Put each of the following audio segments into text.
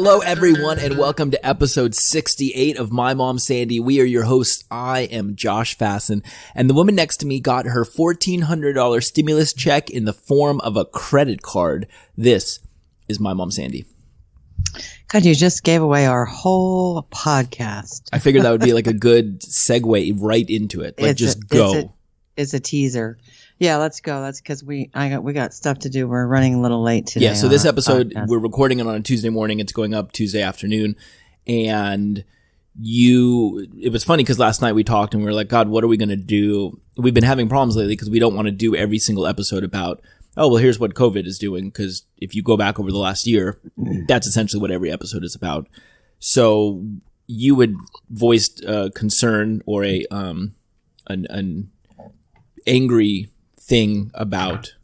Hello, everyone, and welcome to episode 68 of My Mom Sandy. We are your hosts. I am Josh Fasten, and the woman next to me got her $1,400 stimulus check in the form of a credit card. This is My Mom Sandy. God, you just gave away our whole podcast. I figured that would be like a good segue right into it. Like, go. It's a teaser. Yeah, let's go. That's because we got stuff to do. We're running a little late today. Yeah, so this episode, we're recording it on a Tuesday morning. It's going up Tuesday afternoon. And it was funny because last night we talked and we were like, God, what are we going to do? We've been having problems lately because we don't want to do every single episode about, oh, well, here's what COVID is doing. Because if you go back over the last year, that's essentially what every episode is about. So you had voiced a concern or an angry thing about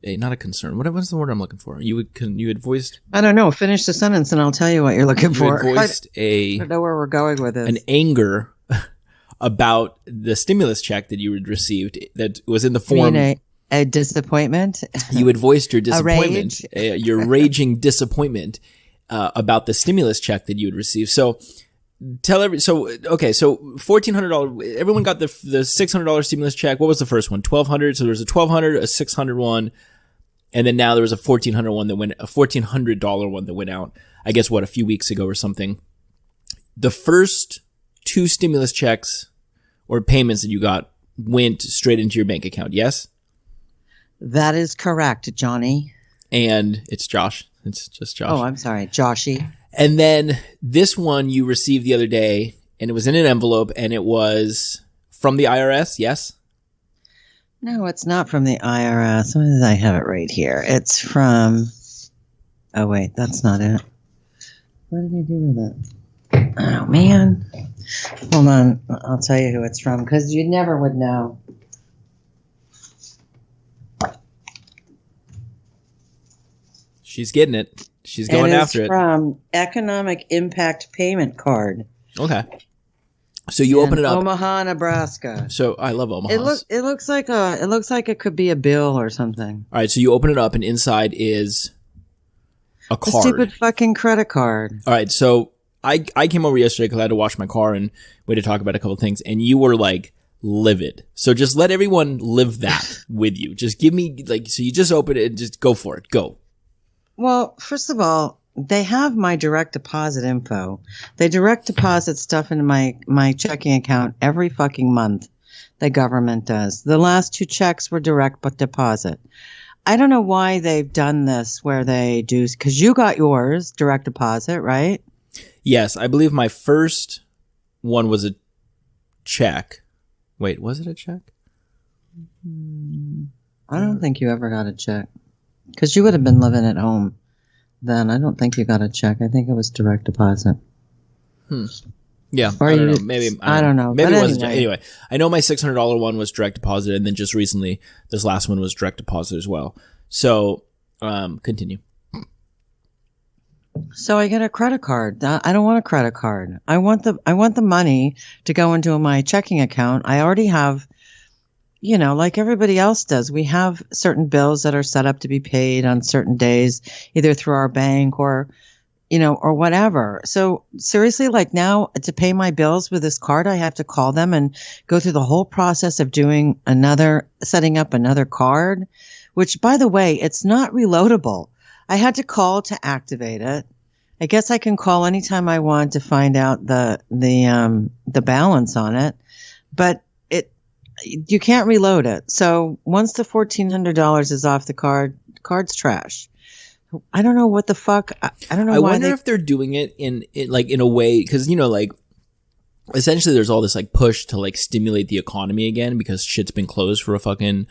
not a concern. What's the word I'm looking for? You had voiced. I don't know. Finish the sentence and I'll tell you what you're looking for. You had voiced I don't know where we're going with this. An anger about the stimulus check that you had received that was in the form. A disappointment. You had voiced your disappointment, your raging disappointment about the stimulus check that you had received. So. So $1,400. Everyone got the $600 stimulus check. What was the first one? $1,200. So there was a $1,200, a $600 one, and then now there was a $1,400 one that went. A $1,400 one that went out. I guess a few weeks ago or something. The first two stimulus checks or payments that you got went straight into your bank account. Yes, that is correct, Johnny. And it's Josh. It's just Josh. Oh, I'm sorry, Joshy. And then this one you received the other day, and it was in an envelope, and it was from the IRS, yes? No, it's not from the IRS. Why did I have it right here? It's from... Oh, wait, that's not it. What did I do with it? Oh, man. Hold on. I'll tell you who it's from, because you never would know. She's getting it. She's going after it. It's from Economic Impact Payment Card. Okay. So you open it up. Omaha, Nebraska. So I love Omaha. It looks like it could be a bill or something. All right. So you open it up, and inside is a card. A stupid fucking credit card. All right. So I came over yesterday because I had to wash my car, and we had to talk about a couple of things, and you were like livid. So just let everyone live that with you. Just give me so you just open it and just go for it. Go. Well, first of all, they have my direct deposit info. They direct deposit stuff into my checking account every fucking month. The government does. The last two checks were direct deposit. I don't know why they've done this where they do, because you got yours direct deposit, right? Yes, I believe my first one was a check. Wait, was it a check? I don't think you ever got a check. Because you would have been living at home then. I don't think you got a check. I think it was direct deposit. Yeah. Or I don't know. Maybe. I don't know. Maybe it wasn't. Anyway, I know my $600 one was direct deposit, and then just recently, this last one was direct deposit as well. So, continue. So I get a credit card. I don't want a credit card. I want the money to go into my checking account. I already have, like everybody else does, we have certain bills that are set up to be paid on certain days, either through our bank or whatever. So seriously, like now to pay my bills with this card, I have to call them and go through the whole process of setting up another card, which by the way, it's not reloadable. I had to call to activate it. I guess I can call anytime I want to find out the balance on it, but you can't reload it. So once the $1,400 is off the card's trash. I don't know what the fuck. I don't know. I wonder if they're doing it in a way, because essentially there's all this push to stimulate the economy again because shit's been closed for a fucking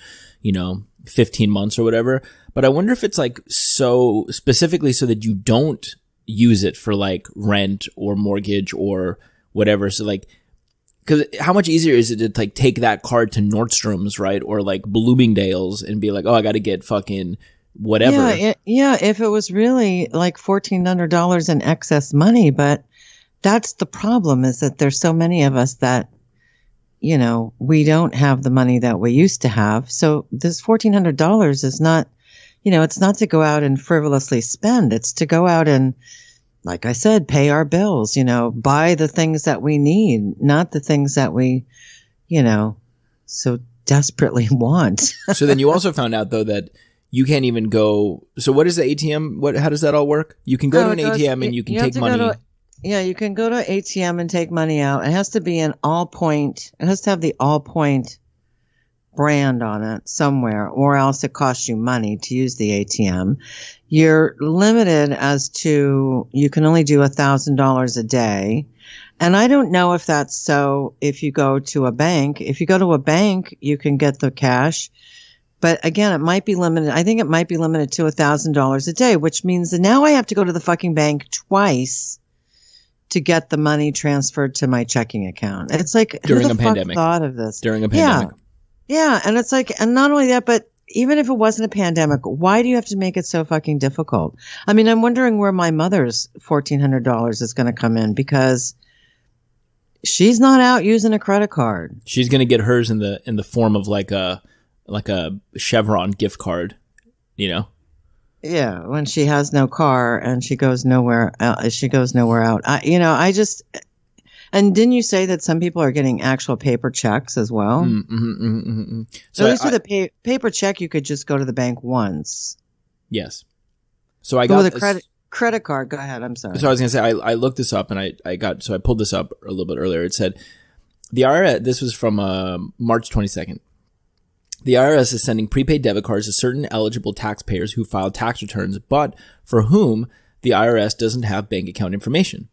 15 months or whatever. But I wonder if it's so specifically so that you don't use it for rent or mortgage or whatever. So because how much easier is it to take that card to Nordstrom's, right? Or Bloomingdale's and be like, oh, I got to get fucking whatever. Yeah. If it was really $1,400 in excess money, but that's the problem, is that there's so many of us that, we don't have the money that we used to have. So this $1,400 is not, it's not to go out and frivolously spend. It's to go out and, like I said, pay our bills, buy the things that we need, not the things that we, so desperately want. So then you also found out though that you can't even go. So what is the ATM? How does that all work? You can go to an ATM and you can take money. You can go to ATM and take money out. It has to be an Allpoint. It has to have the Allpoint brand on it somewhere, or else it costs you money to use the ATM. You're limited as to you can only do $1,000 a day. And I don't know if that's so if you go to a bank. If you go to a bank, you can get the cash. But again, it might be limited. I think it might be limited to $1,000 a day, which means that now I have to go to the fucking bank twice to get the money transferred to my checking account. It's like, during who the a pandemic. fuck thought of this? During a pandemic. Yeah. And it's like, and not only that, but even if it wasn't a pandemic, why do you have to make it so fucking difficult? I mean, I'm wondering where my mother's $1,400 is going to come in, because she's not out using a credit card. She's going to get hers in the form of like a Chevron gift card, Yeah, when she has no car and she goes nowhere out. And didn't you say that some people are getting actual paper checks as well? So at least with a paper check, you could just go to the bank once. Yes. So I got with a credit card. Go ahead. I'm sorry. So I was going to say, I looked this up and I pulled this up a little bit earlier. It said the IRS, this was from March 22nd. The IRS is sending prepaid debit cards to certain eligible taxpayers who filed tax returns, but for whom the IRS doesn't have bank account information.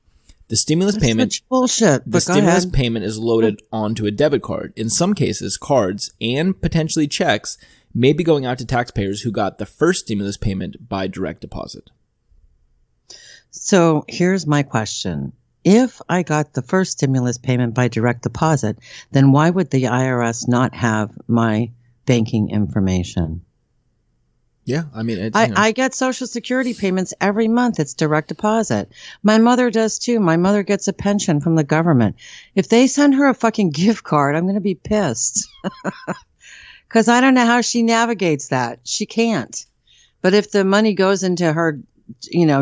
The stimulus payment, such bullshit. The stimulus payment is loaded onto a debit card. In some cases, cards and potentially checks may be going out to taxpayers who got the first stimulus payment by direct deposit. So here's my question. If I got the first stimulus payment by direct deposit, then why would the IRS not have my banking information? Yeah, I mean, I get Social Security payments every month. It's direct deposit. My mother does too. My mother gets a pension from the government. If they send her a fucking gift card, I'm going to be pissed. Because I don't know how she navigates that. She can't. But if the money goes into her,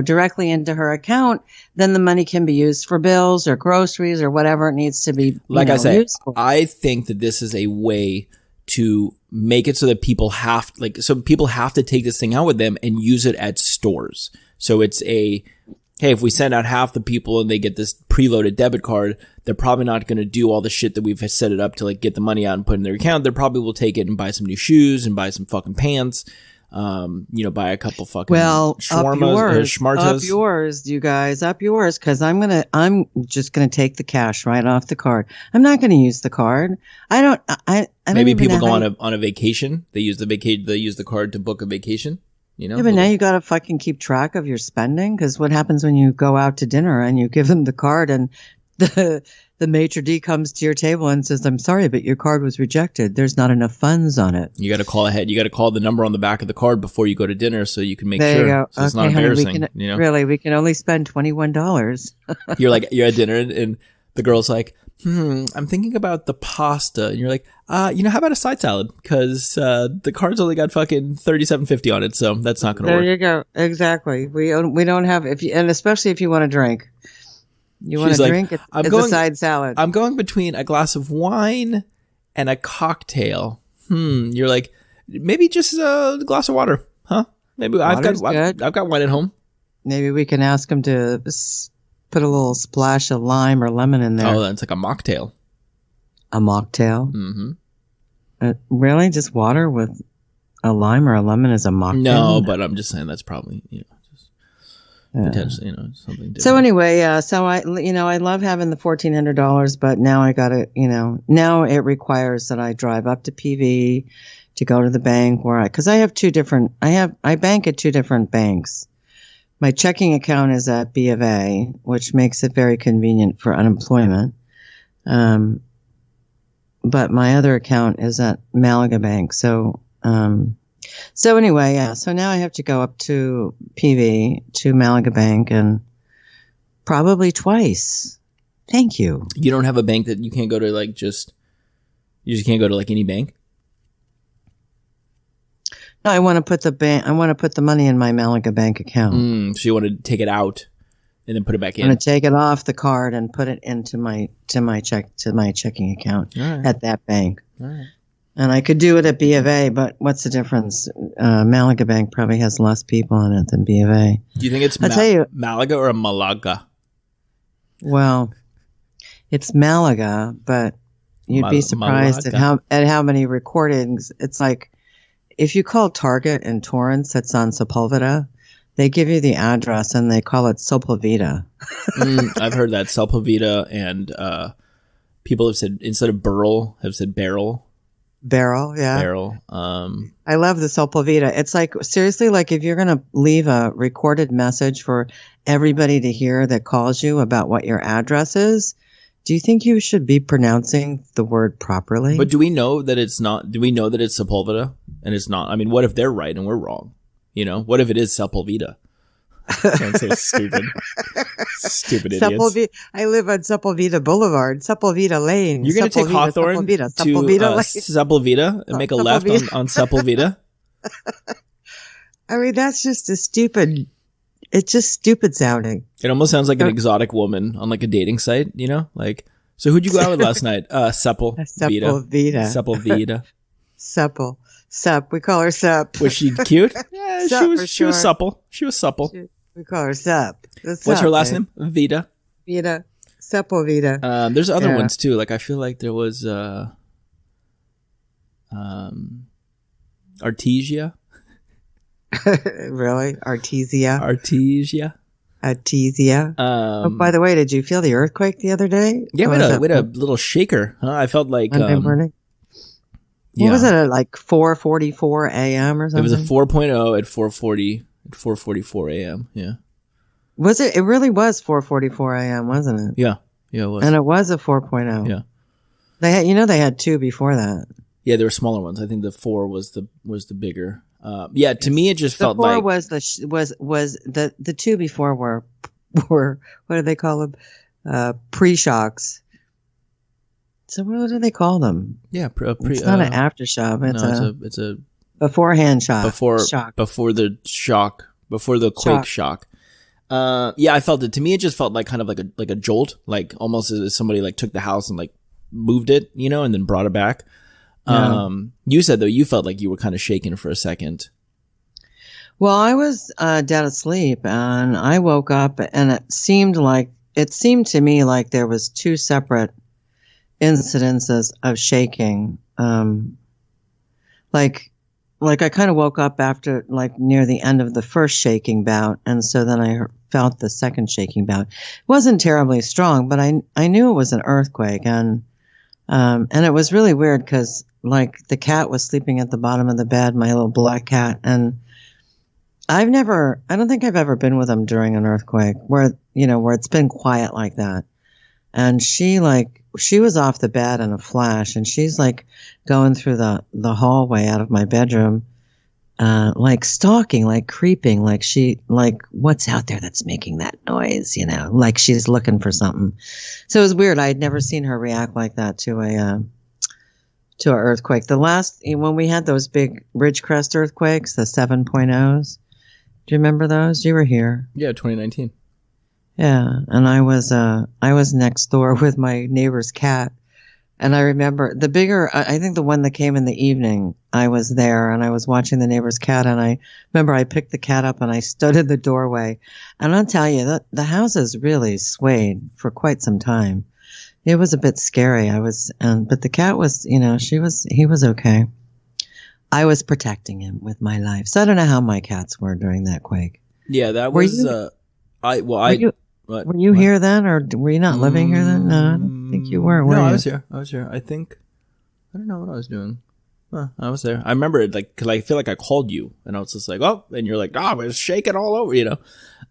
directly into her account, then the money can be used for bills or groceries or whatever it needs to be. Like I said, useful. I think that this is a way to make it so that people have to take this thing out with them and use it at stores. So it's hey, if we send out half the people and they get this preloaded debit card, they're probably not going to do all the shit that we've set it up to like get the money out and put in their account. They probably will take it and buy some new shoes and buy some fucking pants. Buy a couple fucking shawarmas, up yours, you guys, up yours, because I'm just gonna take the cash right off the card. I'm not gonna use the card. I don't Maybe people go on a vacation. They use the card to book a vacation. Yeah, but now you got to fucking keep track of your spending, because what happens when you go out to dinner and you give them the card and the maitre d' comes to your table and says, "I'm sorry, but your card was rejected. There's not enough funds on it." You got to call ahead. You got to call the number on the back of the card before you go to dinner, so you can make sure. There you go. So it's not embarrassing. Really, we can only spend $21. You're at dinner and the girl's like, I'm thinking about the pasta, and you're like, how about a side salad? Because the card's only got fucking $37.50 on it, so that's not going to work. There you go. Exactly. We don't have and especially if you want to drink. You want to drink? It's a side salad. I'm going between a glass of wine and a cocktail. You're like, maybe just a glass of water, huh? Maybe I've got wine at home. Maybe we can ask him to put a little splash of lime or lemon in there. Oh, that's like a mocktail. A mocktail? Mm-hmm. Really? Just water with a lime or a lemon is a mocktail? No, but I'm just saying that's probably, potentially, something different. So anyway, so I love having the $1,400, but now I got to, now it requires that I drive up to PV to go to the bank because I bank at two different banks. My checking account is at B of A, which makes it very convenient for unemployment. But my other account is at Malaga Bank. So anyway, yeah. So now I have to go up to PV, to Malaga Bank, and probably twice. Thank you. You don't have a bank that you can't go to you just can't go to like any bank? No, I want to put the money in my Malaga Bank account. So you want to take it out and then put it back I'm in. going to take it off the card and put it into my checking account at that bank. All right. And I could do it at B of A, but what's the difference? Malaga Bank probably has less people in it than B of A. Do you think it's I'll tell you, Malaga or Malaga? Well, it's Malaga, but you'd be surprised at how many recordings. It's like if you call Target in Torrance that's on Sepulveda, they give you the address and they call it Sepulveda. I've heard that Sepulveda, and people have said instead of burl, have said barrel. Barrel, yeah. Barrel. I love the Sepulveda. It's like, seriously, like if you're going to leave a recorded message for everybody to hear that calls you about what your address is, do you think you should be pronouncing the word properly? But do we know that it's not? Do we know that it's Sepulveda and it's not? I mean, what if they're right and we're wrong? You know, what if it is Sepulveda? Sounds so stupid. Stupid idiots. I live on Sepulveda Boulevard, Sepulveda Lane. You're going to take Hawthorne to Sepulveda and make a left on Sepulveda? I mean, that's just it's just stupid sounding. It almost sounds like an exotic woman on like a dating site, you know? Like, so who'd you go out with last night? Sepulveda. Sup. We call her Sup. Was she cute? Yeah, she was supple. She was supple. We call her Sup. What's her last name? Vida. Sepulveda. There's other ones too. Like I feel like there was Artesia. Really? Artesia. Oh, by the way, did you feel the earthquake the other day? Yeah, we had a little shaker. Huh? I felt like Monday morning. What was it at like 4:44 a.m. or something? It was a 4.0 at 4:44 a.m. Yeah. Was it? It really was 4:44 a.m., wasn't it? Yeah, it was. And it was a 4.0. Yeah. They had two before that. Yeah, there were smaller ones. I think the 4 was the bigger. Yeah, to me it just felt like the two before were what do they call them? Pre-shocks. So what do they call them? Yeah, it's not an aftershock. It's a beforehand shock. Before the quake shock. Yeah, I felt it. To me, it just felt like kind of like a jolt, like almost as if somebody like took the house and like moved it, you know, and then brought it back. Yeah. You said though you felt like you were kind of shaken for a second. Well, I was dead asleep, and I woke up, and it seemed to me like there was two separate incidences of shaking. Like I kind of woke up after like near the end of the first shaking bout, and so then I felt the second shaking bout. It wasn't terribly strong, but I knew it was an earthquake, and it was really weird because like the cat was sleeping at the bottom of the bed, my little black cat, and I don't think I've ever been with him during an earthquake where it's been quiet like that. And she was off the bed in a flash, and she's like going through the hallway out of my bedroom, like stalking, like creeping, like what's out there that's making that noise, you know, like she's looking for something. So it was weird. I had never seen her react like that to an earthquake. When we had those big Ridgecrest earthquakes, the 7.0s, do you remember those? You were here. Yeah, 2019. Yeah, and I was next door with my neighbor's cat, and I remember I think the one that came in the evening, I was there, and I was watching the neighbor's cat, and I remember I picked the cat up and I stood in the doorway, and I'll tell you that the house has really swayed for quite some time. It was a bit scary. But the cat was, he was okay. I was protecting him with my life. So I don't know how my cats were during that quake. Yeah, that was, were you here then, or were you not living here then? No, I don't think you were. No, I was here. I don't know what I was doing. I was there. I remember it because I feel like I called you, and I was just like, oh, and you're like, oh, it was shaking all over, you know.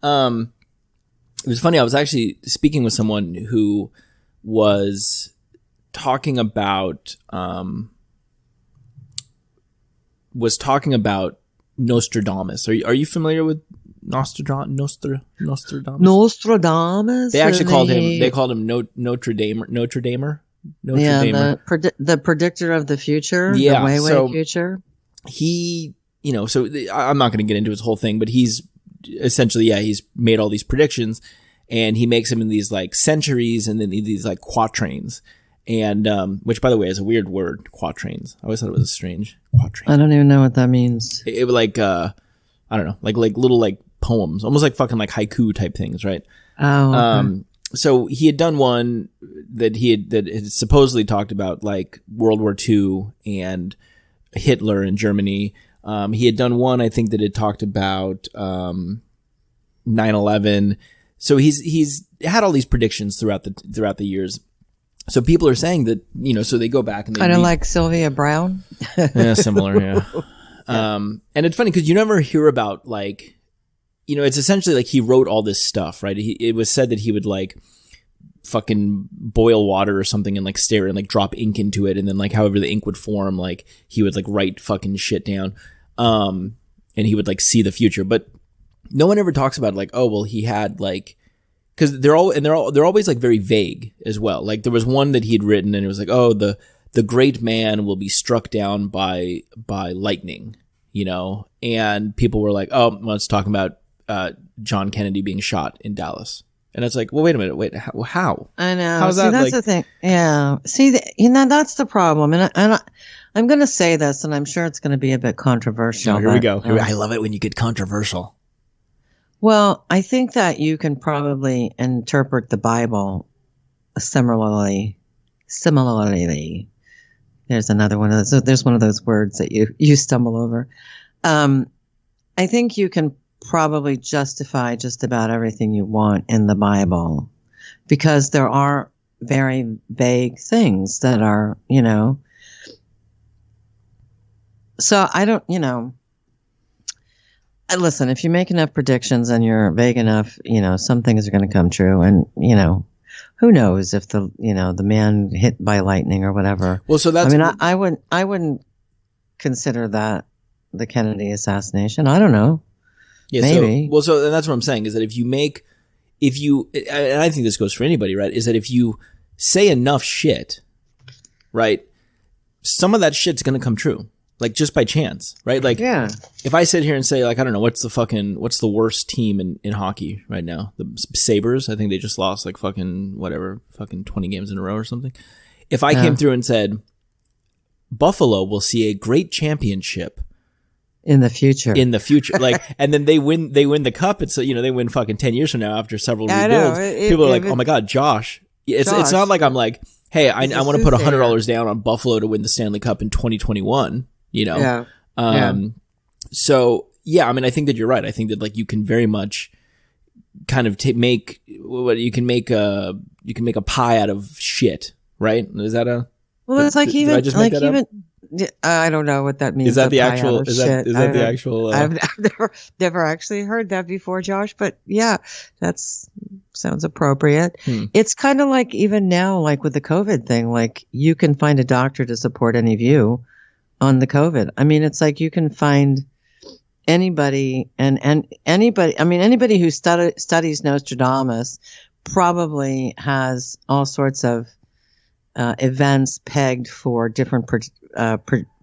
It was funny. I was actually speaking with someone who was talking about Nostradamus. Are you familiar with Nostradamus? Nostradamus. They actually called him. They called him Notre Damer. Yeah, the predictor of the future. Yeah, the way future. He, I'm not going to get into his whole thing, but he's essentially, he's made all these predictions, and he makes them in these like centuries and then these like quatrains. And, which by the way is a weird word, quatrains. I always thought it was a strange quatrain. I don't even know what that means. It was like, I don't know, like little like poems, almost like fucking like haiku type things, right? Oh, okay. So he had done one that had supposedly talked about like World War II and Hitler in Germany. He had done one, I think, that had talked about 9/11. So he's had all these predictions throughout the years. So people are saying that, so they go back and they kind of like Sylvia Brown. Yeah, similar, yeah. And it's funny because you never hear about like, it's essentially like he wrote all this stuff, right? It was said that he would like fucking boil water or something and like stare and like drop ink into it, and then like however the ink would form, like he would like write fucking shit down, and he would like see the future. But no one ever talks about like, oh well, he had like, because they're always like very vague as well. Like there was one that he had written and it was like, oh, the great man will be struck down by lightning, and people were like, oh, well, it's talking about John Kennedy being shot in Dallas. And it's like, well, wait a minute, how? I know. How's See, that? that's Like, the thing. Yeah. See, that's the problem. And I'm going to say this, and I'm sure it's going to be a bit controversial. oh, here we go. I love it when you get controversial. Well, I think that you can probably interpret the Bible similarly. There's another one of those. There's one of those words that you stumble over. I think you can probably justify just about everything you want in the Bible, because there are very vague things that are, so I don't, listen, if you make enough predictions and you're vague enough, some things are going to come true. And, who knows if the man hit by lightning or whatever. Well, so that's, I wouldn't consider that the Kennedy assassination. I don't know. yeah, maybe. So and that's what I'm saying is that if you, and I think this goes for anybody, right? Is that if you say enough shit, right? Some of that shit's going to come true. Like just by chance, right? Like, yeah. If I sit here and say, like, I don't know, what's the worst team in hockey right now? The Sabres. I think they just lost like fucking 20 games in a row or something. If I came through and said, Buffalo will see a great championship in the future, like, and then they win the cup. It's they win fucking 10 years from now after several rebuilds. People are like, oh my God, Josh. It's not like I'm like, hey, I want to put $100 down on Buffalo to win the Stanley Cup in 2021. So yeah, I mean, I think that you're right. I think that like you can very much kind of make a pie out of shit, right? Is that a? Well, it's like I don't know what that means. Is that the actual? Is that the actual? I've never actually heard that before, Josh. But yeah, sounds appropriate. It's kind of like even now, like with the COVID thing, like you can find a doctor to support any view on the COVID. I mean, it's like you can find anybody and anybody. I mean, anybody who studies Nostradamus probably has all sorts of events pegged for different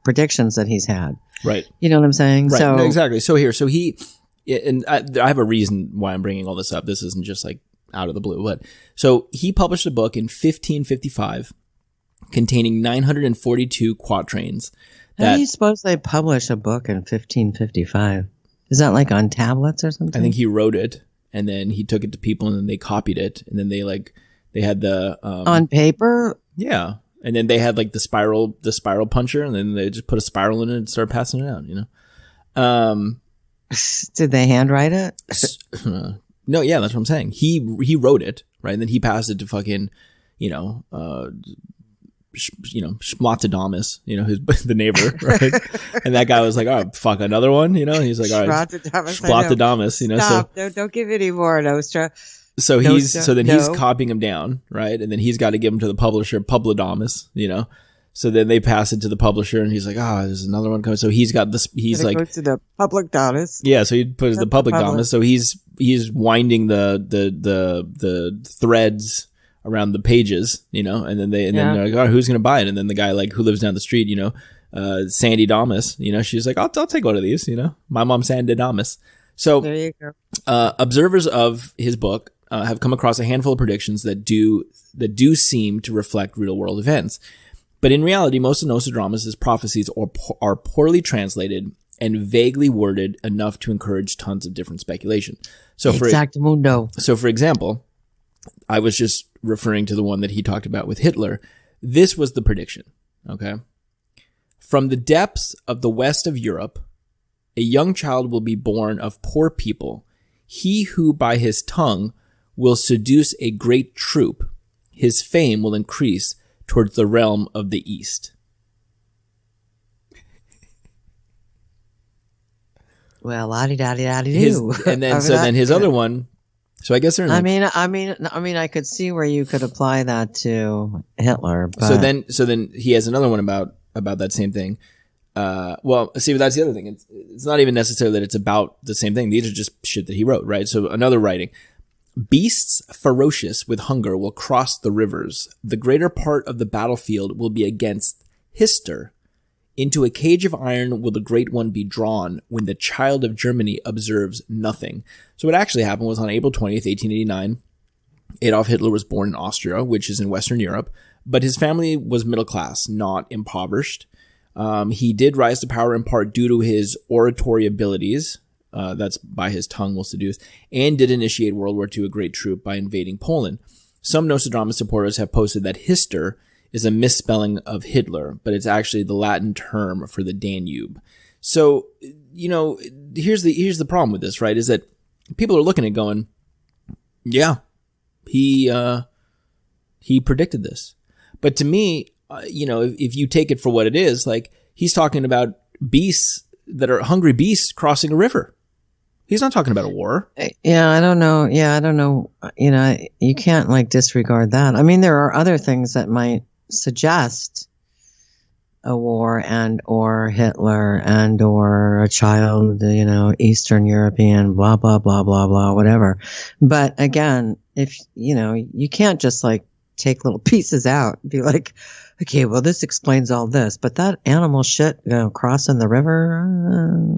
predictions that he's had. Right. You know what I'm saying? Right. So no, exactly. So and I have a reason why I'm bringing all this up. This isn't just like out of the blue, but so he published a book in 1555 containing 942 quatrains. How do you suppose they publish a book in 1555? Is that like on tablets or something? I think he wrote it and then he took it to people and then they copied it and then they had the on paper. Yeah, and then they had like the spiral puncher and then they just put a spiral in it and started passing it out. Did they handwrite it? No, yeah, that's what I'm saying. He wrote it, right? And then he passed it to fucking, Nostradamus, the neighbor, right? And that guy was like, "Oh, fuck, another one," and he's like, "All right, Nostradamus, Stop. So don't give any more, Nostra." So he's copying him down, right? And then he's got to give him to the publisher, Publidamus, So then they pass it to the publisher, and he's like, there's another one coming. So he's got this. He's like, goes to the Publidamus. Yeah, so he puts the Publidamus. So he's winding the threads around the pages, and then they're like, oh, who's gonna buy it? And then the guy like who lives down the street, Sandy Damas, she's like, I'll take one of these, my mom Sandy Damas. So there you go. Observers of his book have come across a handful of predictions that do seem to reflect real world events. But in reality, most of Nostradamus' prophecies are poorly translated and vaguely worded enough to encourage tons of different speculation. So for example, I was just referring to the one that he talked about with Hitler. This was the prediction, okay? From the depths of the west of Europe, a young child will be born of poor people. He who by his tongue will seduce a great troop, his fame will increase towards the realm of the East. Well, la-di-da-di-da-di-do. And then, then his other one. So I guess they're. I could see where you could apply that to Hitler. But... So then he has another one about that same thing. Well, see, but that's the other thing. It's not even necessarily that it's about the same thing. These are just shit that he wrote, right? So another writing. Beasts ferocious with hunger will cross the rivers. The greater part of the battlefield will be against Hister. Into a cage of iron will the great one be drawn when the child of Germany observes nothing. So what actually happened was on April 20th, 1889, Adolf Hitler was born in Austria, which is in Western Europe, but his family was middle class, not impoverished. He did rise to power in part due to his oratory abilities. That's by his tongue will seduce, and did initiate World War II, a great troop, by invading Poland. Some Nostradamus supporters have posted that Hister is a misspelling of Hitler, but it's actually the Latin term for the Danube. So, here's the problem with this, right? Is that people are looking at going, yeah, he predicted this. But to me, if you take it for what it is, like he's talking about beasts that are hungry beasts crossing a river. He's not talking about a war. Yeah, I don't know. You can't disregard that. I mean, there are other things that might suggest a war and or Hitler and or a child, Eastern European, blah, blah, blah, blah, blah, whatever. But again, if, you can't just take little pieces out and be like, okay, well, this explains all this, but that animal shit, crossing the river,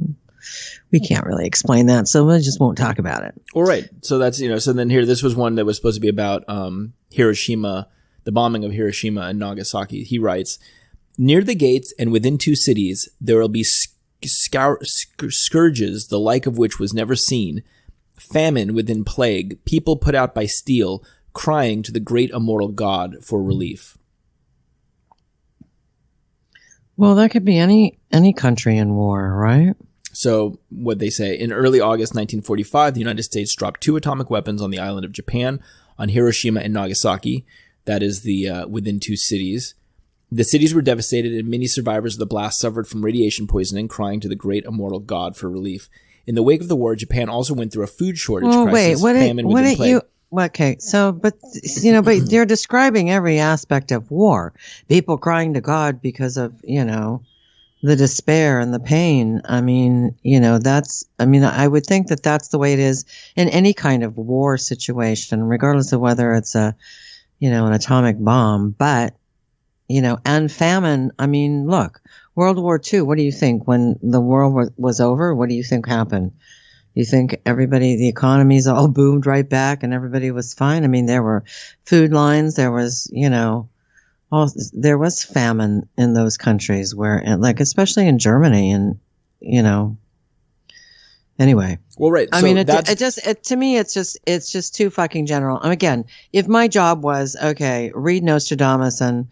we can't really explain that. So we just won't talk about it. All right. So that's, so then here, this was one that was supposed to be about, Hiroshima, the bombing of Hiroshima and Nagasaki. He writes, near the gates and within 2 cities, there will be scourges, the like of which was never seen, famine within plague, people put out by steel, crying to the great immortal God for relief. Well, that could be any country in war, right? So what they say, in early August 1945, the United States dropped 2 atomic weapons on the island of Japan, on Hiroshima and Nagasaki. That is the within 2 cities. The cities were devastated, and many survivors of the blast suffered from radiation poisoning, crying to the great immortal God for relief. In the wake of the war, Japan also went through a food shortage crisis, famine within plague. Okay, so, but they're describing every aspect of war. People crying to God because of, the despair and the pain. I mean, I would think that that's the way it is in any kind of war situation, regardless of whether it's an atomic bomb. But, and famine, I mean, look, World War II, what do you think? When the war was over, what do you think happened? You think the economies all boomed right back and everybody was fine? I mean, there were food lines, there was, there was famine in those countries where, especially in Germany and, anyway. Well, right. I mean, to me, it's just too fucking general. And again, if my job was, okay, read Nostradamus and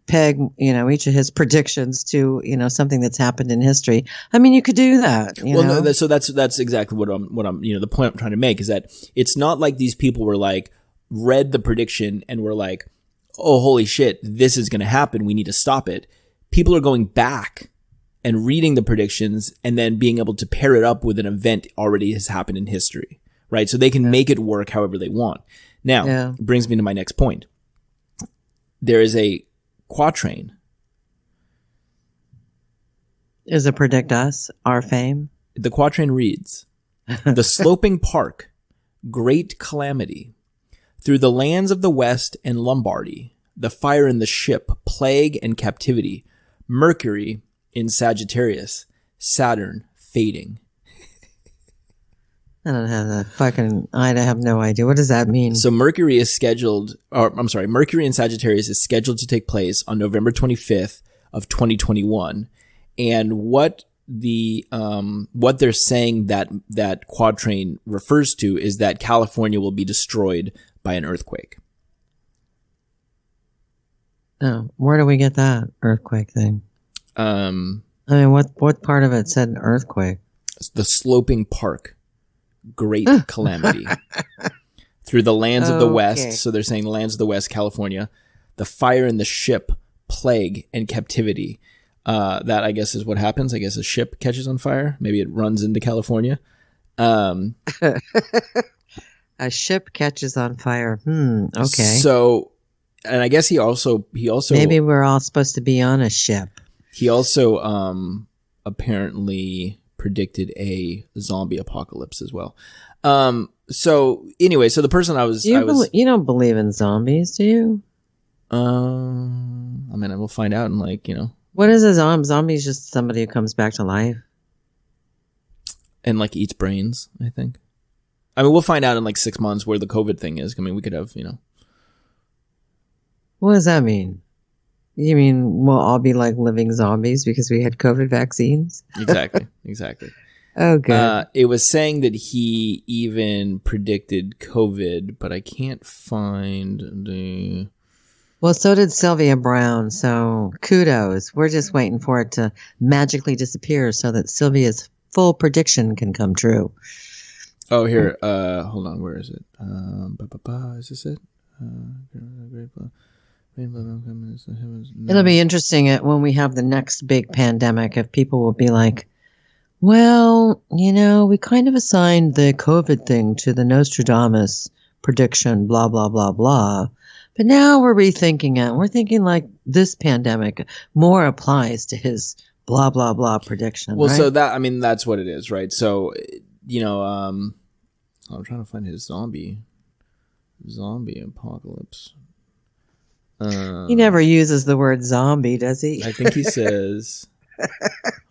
peg, each of his predictions to, something that's happened in history. I mean, you could do that. No, so that's exactly what I'm, the point I'm trying to make is that it's not like these people were read the prediction and were like, oh, holy shit, this is going to happen. We need to stop it. People are going back and reading the predictions and then being able to pair it up with an event already has happened in history, right? So they can make it work however they want. Now, brings me to my next point. There is a quatrain. Is it predict us, our fame? The quatrain reads, the sloping park, great calamity. Through the lands of the West and Lombardy, the fire in the ship, plague and captivity, Mercury in Sagittarius, Saturn fading. I have no idea. What does that mean? So Mercury in Sagittarius is scheduled to take place on November 25th of 2021. And what they're saying that quatrain refers to is that California will be destroyed by an earthquake. Oh, where do we get that earthquake thing? I mean, what part of it said an earthquake? The sloping park, great calamity. Through the lands of the West, so they're saying the lands of the West, California, the fire in the ship, plague, and captivity. That, I guess, is what happens. I guess a ship catches on fire. Maybe it runs into California. A ship catches on fire. Okay. So, and I guess he also maybe we're all supposed to be on a ship. He also apparently predicted a zombie apocalypse as well. So anyway, so the person you don't believe in zombies, do you? I mean, we'll find out in What is a zombie? Zombie is just somebody who comes back to life. And eats brains, I think. I mean, we'll find out in 6 months where the COVID thing is. I mean, we could have, What does that mean? You mean we'll all be living zombies because we had COVID vaccines? Exactly. Oh, good. It was saying that he even predicted COVID, but I can't find the... Well, so did Sylvia Brown, so kudos. We're just waiting for it to magically disappear so that Sylvia's full prediction can come true. Oh, here. Hold on. Where is it? Is this it? It'll be interesting when we have the next big pandemic if people will be like, well, we kind of assigned the COVID thing to the Nostradamus prediction, blah, blah, blah, blah. But now we're rethinking it. We're thinking this pandemic more applies to his blah, blah, blah prediction. Well, right? so that's what it is, right? So, I'm trying to find his zombie apocalypse. He never uses the word zombie, does he? I think he says,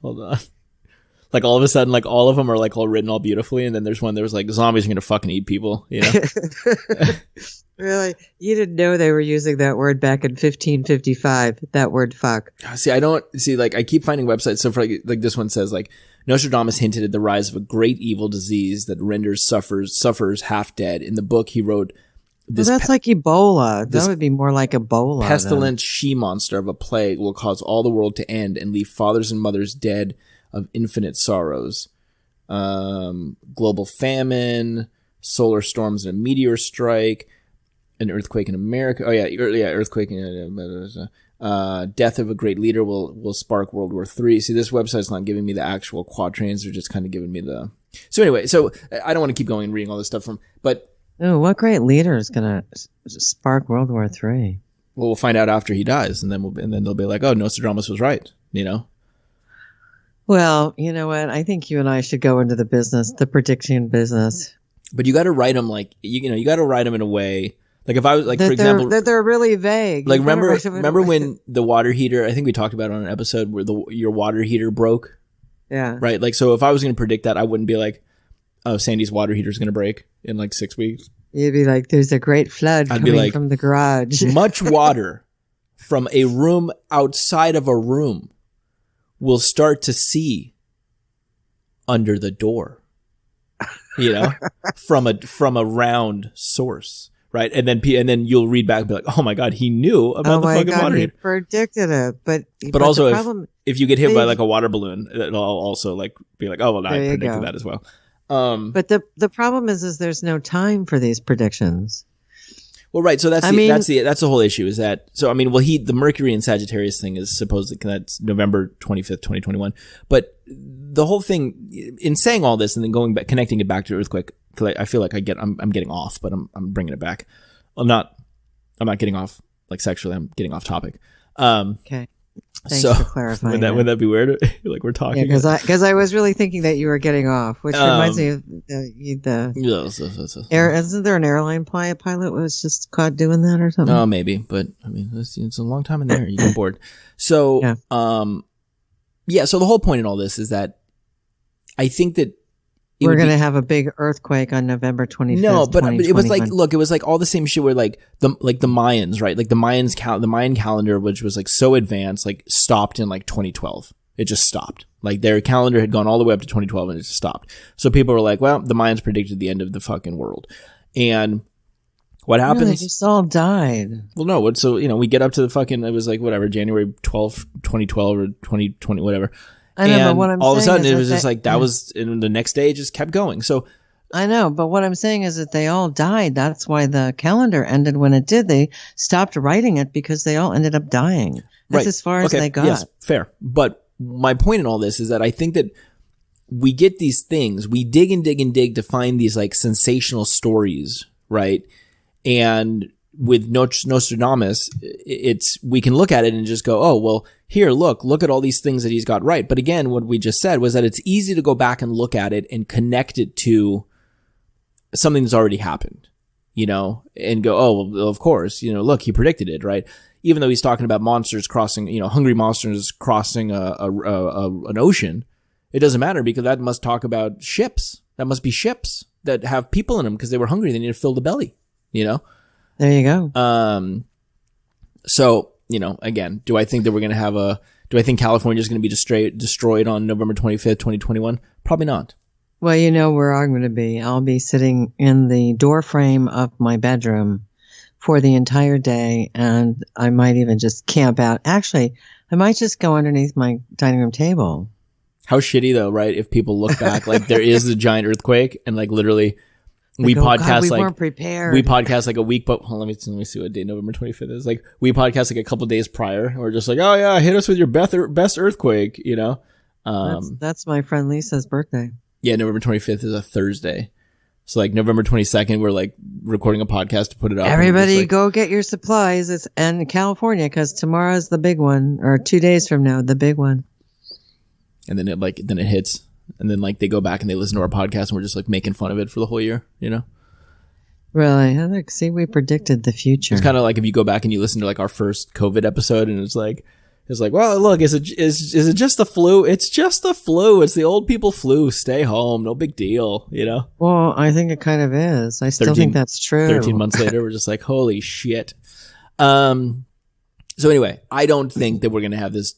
hold on. All of a sudden, all of them are all written all beautifully. And then there's one that was zombies are going to fucking eat people, Really? You didn't know they were using that word back in 1555, that word fuck. See, I keep finding websites. So for this one says Nostradamus hinted at the rise of a great evil disease that renders sufferers half dead. In the book he wrote, that's like Ebola. That would be more like Ebola. Pestilent she-monster of a plague will cause all the world to end and leave fathers and mothers dead of infinite sorrows. Global famine, solar storms and a meteor strike, an earthquake in America. Oh yeah, earthquake. Death of a great leader will spark World War III. See, this website's not giving me the actual quatrains; they're just kind of giving me the. So anyway, I don't want to keep going and reading all this stuff but. Oh, what great leader is going to spark World War III? Well, we'll find out after he dies, and then they'll be like, "Oh, Nostradamus was right," Well, you know what? I think you and I should go into the prediction business. But you got to write them you got to write them in a way. If I was for example, that they're really vague. Remember when the water heater? I think we talked about it on an episode where your water heater broke. Yeah. Right. So if I was going to predict that, I wouldn't be like, "Oh, Sandy's water heater is going to break in 6 weeks." You'd be like, "There's a great flood coming from the garage." Much water from a room outside of a room will start to see under the door. From a round source. Right. And then you'll read back and be like, "Oh my God, he knew about the fucking water heater." He predicted it. But also if you get hit by a water balloon, it'll also be like, "Oh, well, I predicted that as well." But the problem is there's no time for these predictions. Well, right. So that's the whole issue is that, the Mercury in Sagittarius thing is supposedly that's November 25th, 2021. But the whole thing in saying all this and then connecting it back to earthquake, I feel like I'm getting off, but I'm bringing it back. I'm not getting off sexually. I'm getting off topic. Okay. Thanks for clarifying. Would that be weird? We're talking. Yeah, because I was really thinking that you were getting off, which reminds me of isn't there an airline pilot was just caught doing that or something? Oh, maybe, but it's a long time in there. You get bored. So, yeah. So the whole point in all this is that I think that We're going to have a big earthquake on November 25th. No, but it was like, look, it was like all the same shit where like the Mayans, right? Like the Mayan calendar, which was like so advanced, like stopped in like 2012. It just stopped. Like their calendar had gone all the way up to 2012 and it just stopped. So people were like, well, the Mayans predicted the end of the fucking world. And what happens? No, they just all died. Well, no. So, we get up to the fucking, it was like whatever, January 12th, 2012 or 2020, whatever. I know, but what I'm all of a saying sudden is it was just like that was, and the next day it just kept going. So I know, but what I'm saying is that they all died. That's why the calendar ended when it did. They stopped writing it because they all ended up dying. That's as far as they got. Yes, fair. But my point in all this is that I think that we get these things, we dig and dig and dig to find these like sensational stories, right? And with Nostradamus, we can look at it and just go, oh, well, here, look at all these things that he's got right. But again, what we just said was that it's easy to go back and look at it and connect it to something that's already happened, and go, oh, well, of course, look, he predicted it, right? Even though he's talking about monsters crossing, hungry monsters crossing an ocean, it doesn't matter because that must talk about ships. That must be ships that have people in them because they were hungry. They need to fill the belly, There you go. So, again, do I think that we're going to have do I think California is going to be destroyed on November 25th, 2021? Probably not. Well, where I'm going to be. I'll be sitting in the door frame of my bedroom for the entire day, and I might even just camp out. Actually, I might just go underneath my dining room table. How shitty, though, right? If people look back, like there is a giant earthquake, and like literally... We weren't prepared. We podcast like a week, but let me see what day November 25th is. Like we podcast like a couple days prior. We're just like, oh yeah, hit us with your best earthquake, That's my friend Lisa's birthday. Yeah, November 25th is a Thursday. So like November 22nd, we're like recording a podcast to put it up. Everybody go get your supplies. It's in California because tomorrow's the big one, or 2 days from now, the big one. And then it hits. And then like they go back and they listen to our podcast and we're just like making fun of it for the whole year, Really? See, we predicted the future. It's kind of like if you go back and you listen to like our first COVID episode and it's like, well, look, is it just the flu? It's just the flu. It's the old people flu. Stay home. No big deal, Well, I think it kind of is. I still think that's true. 13 months later, we're just like, holy shit. So anyway, I don't think that we're going to have this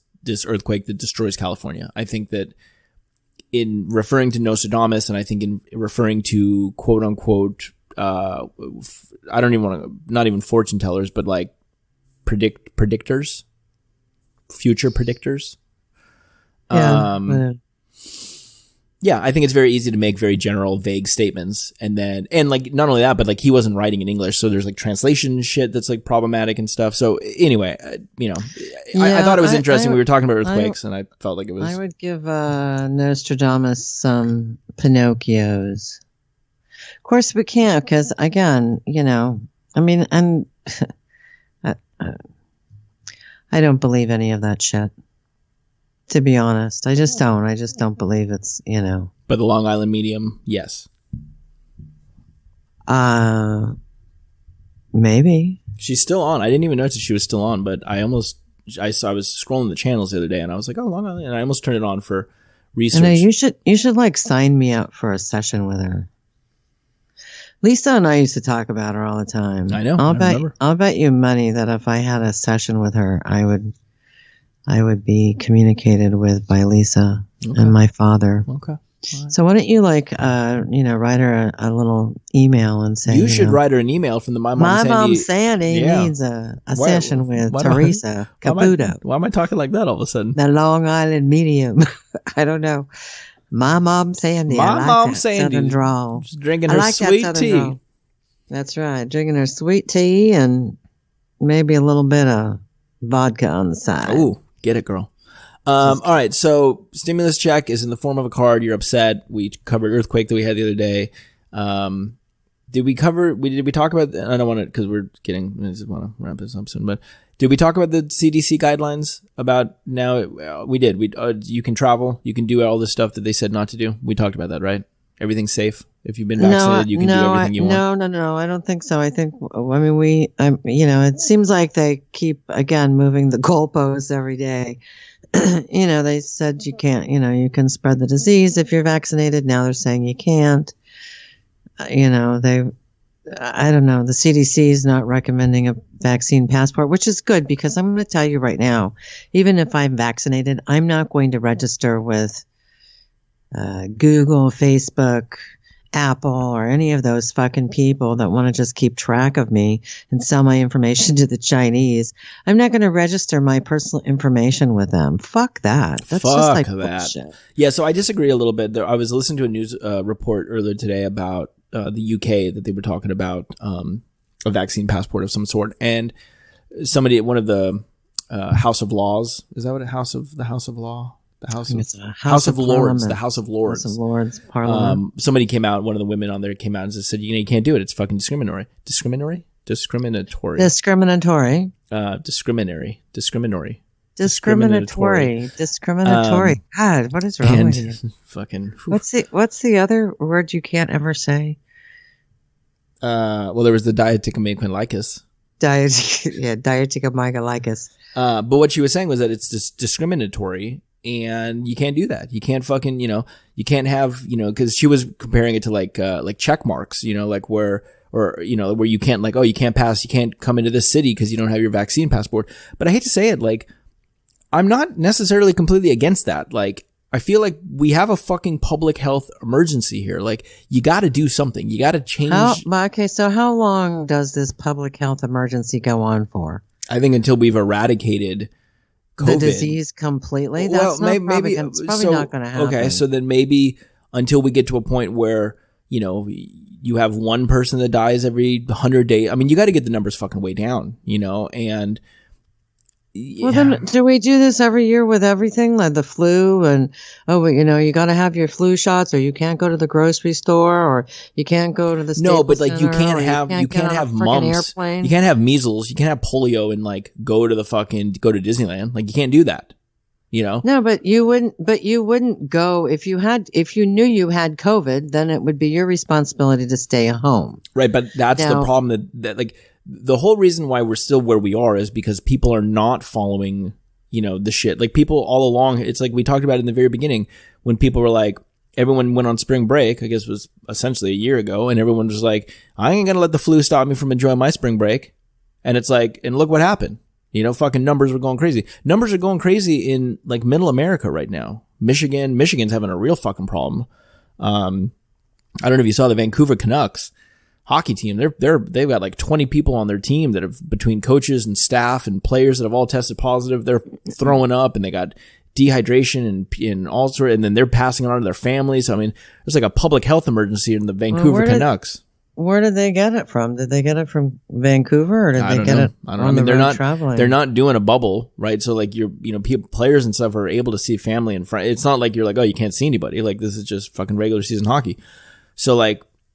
earthquake that destroys California. I think that in referring to Nostradamus, and I think in referring to quote unquote, I don't even want to, not even fortune tellers, but like predictors, future predictors. Yeah, I think it's very easy to make very general, vague statements. And like, not only that, but like he wasn't writing in English. So there's like translation shit that's like problematic and stuff. So anyway, I thought it was interesting. We were talking about earthquakes and I felt like it was. I would give Nostradamus some Pinocchios. Of course we can't because again, and I don't believe any of that shit. To be honest, I just don't believe it's, But the Long Island medium, yes. Maybe. She's still on. I didn't even notice she was still on, but I was scrolling the channels the other day and I was like, oh, Long Island. And I almost turned it on for research. No, you should like sign me up for a session with her. Lisa and I used to talk about her all the time. I know. I'll bet you money that if I had a session with her, I would be communicated with by Lisa and my father. Okay. Right. So why don't you write her a little email and say, you should write her an email from the My Mom Sandy needs a session with Teresa Caputo. Why am I talking like that all of a sudden? The Long Island medium. I don't know. My Mom Sandy. My Mom Sandy. Southern drawl. She's drinking her sweet tea. Drawl. That's right. Drinking her sweet tea and maybe a little bit of vodka on the side. Ooh. Get it, girl. All right. So stimulus check is in the form of a card. You're upset. We covered earthquake that we had the other day. Did we talk about, I don't want to, cause I just want to wrap this up soon, but did we talk about the CDC guidelines about now? We did. You can travel. You can do all the stuff that they said not to do. We talked about that, right? Everything's safe. If you've been vaccinated, you can do everything you want. No. I don't think so. I think, it seems like they keep, again, moving the goalposts every day. They said you can't, you can spread the disease if you're vaccinated. Now they're saying you can't. I don't know. The CDC is not recommending a vaccine passport, which is good because I'm going to tell you right now, even if I'm vaccinated, I'm not going to register with Google, Facebook, Apple, or any of those fucking people that want to just keep track of me and sell my information to the Chinese. I'm not going to register my personal information with them. Fuck that. That's just like bullshit. Yeah, so I disagree a little bit. I was listening to a news report earlier today about the UK that they were talking about a vaccine passport of some sort, and somebody at one of the House of Laws, is that what House of Law? The House of Lords, the House of Lords. House of Lords, Parliament. Somebody came out, one of the women on there came out and just said, you can't do it. It's fucking discriminatory. Discriminatory. Discriminatory. God, what is wrong with you? Fucking. What's the other word you can't ever say? Well, there was the diaticomycolicus. Diaticomycolicus. But what she was saying was that it's just discriminatory. And you can't do that. You can't fucking, you can't have, because she was comparing it to like check marks, like where you can't you can't come into this city because you don't have your vaccine passport. But I hate to say it, like, I'm not necessarily completely against that. Like, I feel like we have a fucking public health emergency here. Like, you got to do something. You got to change. Okay, so how long does this public health emergency go on for? I think until we've eradicated COVID. The disease completely? That's probably not going to happen. Okay, so then maybe until we get to a point where, you have one person that dies every 100 days. I mean, you got to get the numbers fucking way down, and... Yeah. Well, then, do we do this every year with everything, like the flu? And you got to have your flu shots, or you can't go to the grocery store, or you can't go to the Staples Center, you can't have mumps, airplane. You can't have measles, you can't have polio, and go to Disneyland. Like, you can't do that. No, but you wouldn't go if you knew you had COVID. Then it would be your responsibility to stay home. Right, but that's the problem that the whole reason why we're still where we are is because people are not following, the shit. Like, people all along, it's like we talked about in the very beginning when people were like, everyone went on spring break, I guess it was essentially a year ago, and everyone was like, I ain't gonna let the flu stop me from enjoying my spring break. And it's like, and look what happened. Fucking numbers were going crazy. Numbers are going crazy in middle America right now. Michigan's having a real fucking problem. I don't know if you saw the Vancouver Canucks hockey team. They've got 20 people on their team that have, between coaches and staff and players that have all tested positive. They're throwing up, and they got dehydration and all sorts, and then they're passing it on to their families. So, I mean, there's a public health emergency in the Vancouver Canucks. Where did they get it from? Did they get it from Vancouver, or did they get it on the road traveling? They're not doing a bubble, right? So players and stuff are able to see family and friends. It's not like you're you can't see anybody. This is just fucking regular season hockey. So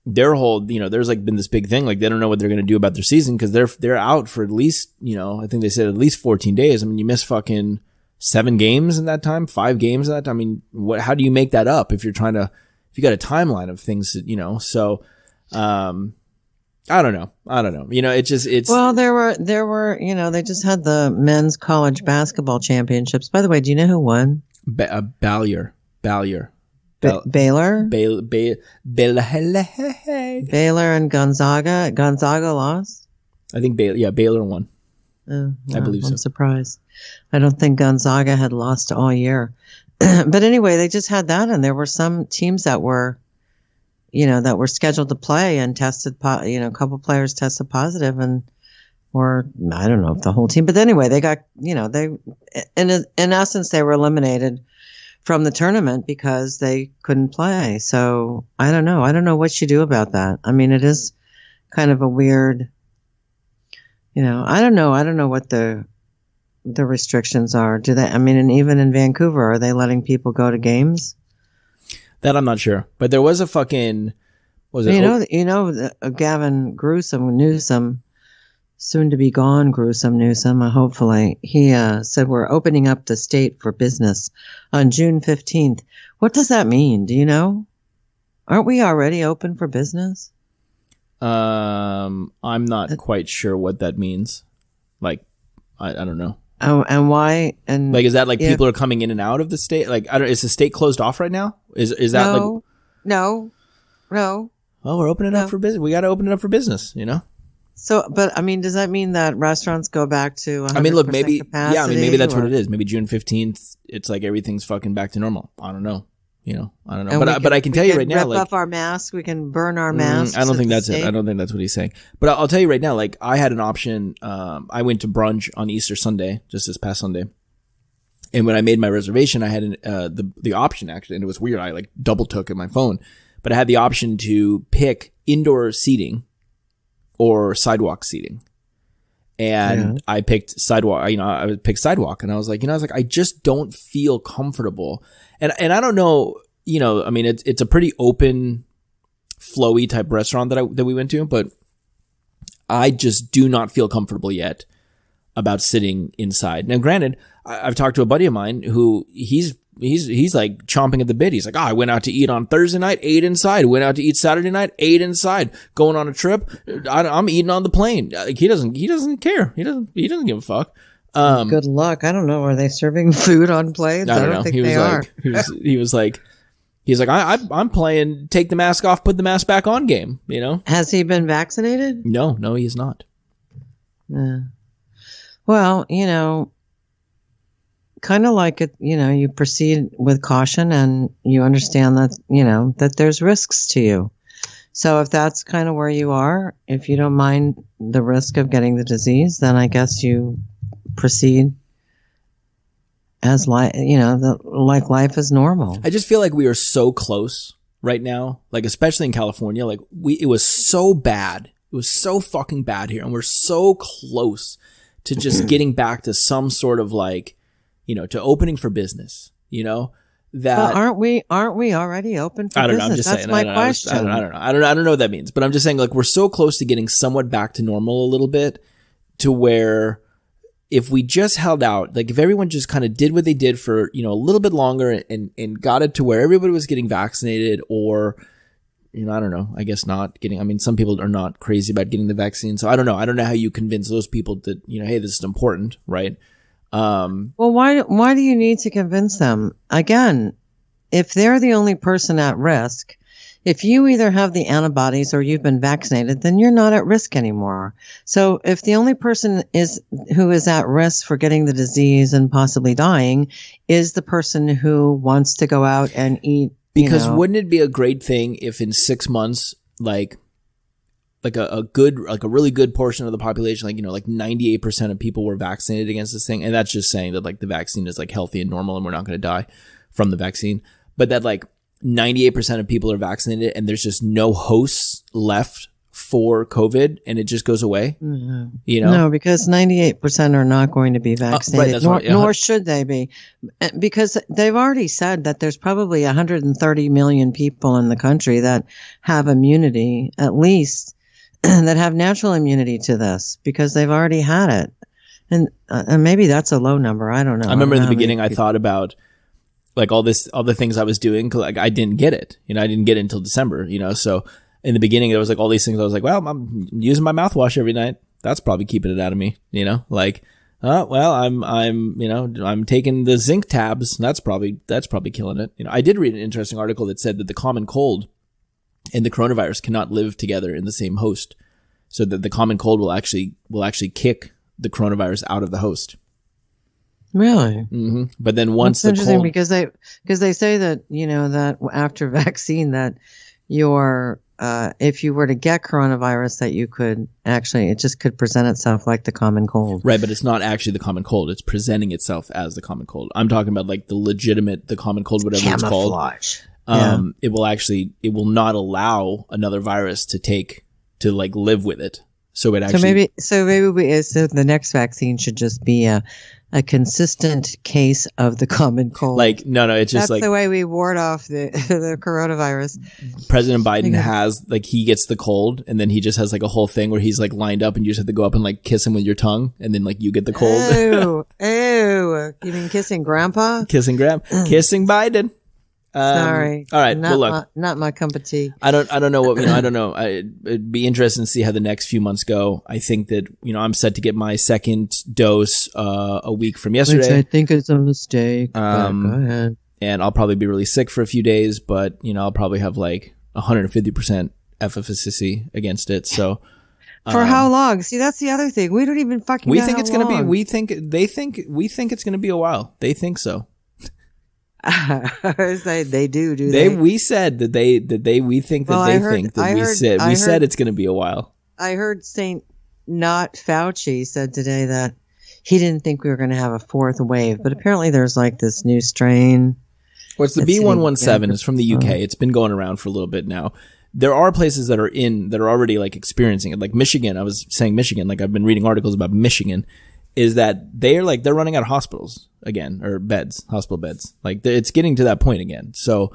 their whole, there's been this big thing. They don't know what they're going to do about their season because they're out for at least, I think they said at least 14 days. I mean, you miss fucking 7 games in that time, 5 games in that time. I mean, how do you make that up if you got a timeline of things that, so, I don't know. Well, there were, they just had the men's college basketball championships. By the way, do you know who won? Baylor. Baylor and Gonzaga. Gonzaga lost. I think Baylor won. Oh, I believe so. I'm surprised. I don't think Gonzaga had lost all year. But anyway, they just had that, and there were some teams that were scheduled to play and tested. A couple players tested positive, or I don't know if the whole team. But anyway, they got they in essence they were eliminated from the tournament because they couldn't play. So I don't know. I don't know what you do about that. I mean, it is kind of a weird, I don't know. I don't know what the restrictions are. Do they, and even in Vancouver, are they letting people go to games? That I'm not sure. But there was a fucking, what was it? Gavin Newsom, soon to be gone Newsom, hopefully, he said we're opening up the state for business on June 15th. What does that mean? Do you know? Aren't we already open for business? I'm not quite sure what that means. I don't know. And why? And like, is that like people are coming in and out of the state? Like, I don't. Is the state closed off right now? Is that like? No. Well, we're opening up for business. We got to open it up for business. You know. So, but I mean, does that mean that restaurants go back to 100% I mean, look, maybe capacity, yeah. I mean, maybe that's what it is. Maybe June 15th, it's like everything's fucking back to normal. I don't know. You know, I don't know. But I can tell you right now, rip like, off our masks, we can burn our masks. I don't think that's it. I don't think that's what he's saying. But I'll tell you right now, like, I had an option. I went to brunch on Easter Sunday, just this past Sunday. And when I made my reservation, I had the option actually, and it was weird. I like double took in my phone, but I had the option to pick indoor seating or sidewalk seating. And I picked sidewalk, I picked sidewalk, and I was like, I just don't feel comfortable. And I don't know, I mean, it's a pretty open, flowy type restaurant that we went to, but I just do not feel comfortable yet about sitting inside. Now, granted, I've talked to a buddy of mine who he's like chomping at the bit. He's like, I went out to eat on Thursday night, ate inside. Went out to eat Saturday night, ate inside. Going on a trip, I'm eating on the plane. He doesn't care. He doesn't give a fuck. Good luck. I don't know. Are they serving food on planes? I don't know. Think they are. He's like, I'm playing take the mask off, put the mask back on game. Has he been vaccinated? No, he's not. Well, kind of like it, you proceed with caution and you understand that, that there's risks to you. So if that's kind of where you are, if you don't mind the risk of getting the disease, then I guess you proceed as like life is normal. I just feel like we are so close right now, like especially in California, like it was so bad. It was so fucking bad here, and we're so close to just getting back to some sort of like, to opening for business, that well, aren't we already open for business? I don't know. I'm just saying. That's my question. I don't know. I don't know what that means, but I'm just saying, like, we're so close to getting somewhat back to normal a little bit, to where if we just held out, like if everyone just kind of did what they did for, a little bit longer and got it to where everybody was getting vaccinated, or, I don't know, I guess not getting, I mean, some people are not crazy about getting the vaccine. So I don't know how you convince those people that, hey, this is important, right? Well, why do you need to convince them? Again, if they're the only person at risk, if you either have the antibodies or you've been vaccinated, then you're not at risk anymore. So if the only person who is at risk for getting the disease and possibly dying is the person who wants to go out and eat, because wouldn't it be a great thing if in 6 months, like a really good portion of the population, like 98% of people were vaccinated against this thing. And that's just saying that like the vaccine is like healthy and normal and we're not going to die from the vaccine. But that like 98% of people are vaccinated and there's just no hosts left for COVID and it just goes away. Mm-hmm. No, because 98% are not going to be vaccinated, nor should they be, because they've already said that there's probably 130 million people in the country that have immunity, at least, that have natural immunity to this because they've already had it. And maybe that's a low number. I don't know. I remember in the beginning, I thought about like all the things I was doing. Cause like I didn't get it, I didn't get it until December, so in the beginning there was like all these things. I was like, well, I'm using my mouthwash every night. That's probably keeping it out of me, like, well, I'm taking the zinc tabs. That's probably killing it. I did read an interesting article that said that the common cold and the coronavirus cannot live together in the same host, so that the common cold will actually kick the coronavirus out of the host. Really? Mm-hmm. But then once that's interesting because they say that that after vaccine that your if you were to get coronavirus that you could actually it just could present itself like the common cold. Right, but it's not actually the common cold. It's presenting itself as the common cold. I'm talking about like the common cold, whatever it's called. Camouflage. It will not allow another virus to like live with it. So it actually. So the next vaccine should just be a consistent case of the common cold. Like no, it's just that's the way we ward off the coronavirus. President Biden has like he gets the cold and then he just has like a whole thing where he's like lined up and you just have to go up and like kiss him with your tongue and then like you get the cold. Ew. You mean kissing Grandpa? Kissing Biden. Sorry. All right. Not Well, look, not my cup of tea. I don't know what, I don't know. It'd be interesting to see how the next few months go. I think that, I'm set to get my second dose, a week from yesterday. Which I think is a mistake. Go ahead. And I'll probably be really sick for a few days, but, I'll probably have like 150% efficacy against it. So. For how long? See, that's the other thing. We don't even fucking know think it's going to be, we think it's going to be a while. They think so. They do they? We said that we think that we said it's going to be a while. I heard Saint Not Fauci said today that he didn't think we were going to have a fourth wave, but apparently there's like this new strain. Well, it's the B117. It's from the UK. It's been going around for a little bit now. There are places that are already like experiencing it, like Michigan. I was saying Michigan, like I've been reading articles about Michigan. Is that they're running out of hospitals again, or hospital beds. Like it's getting to that point again. So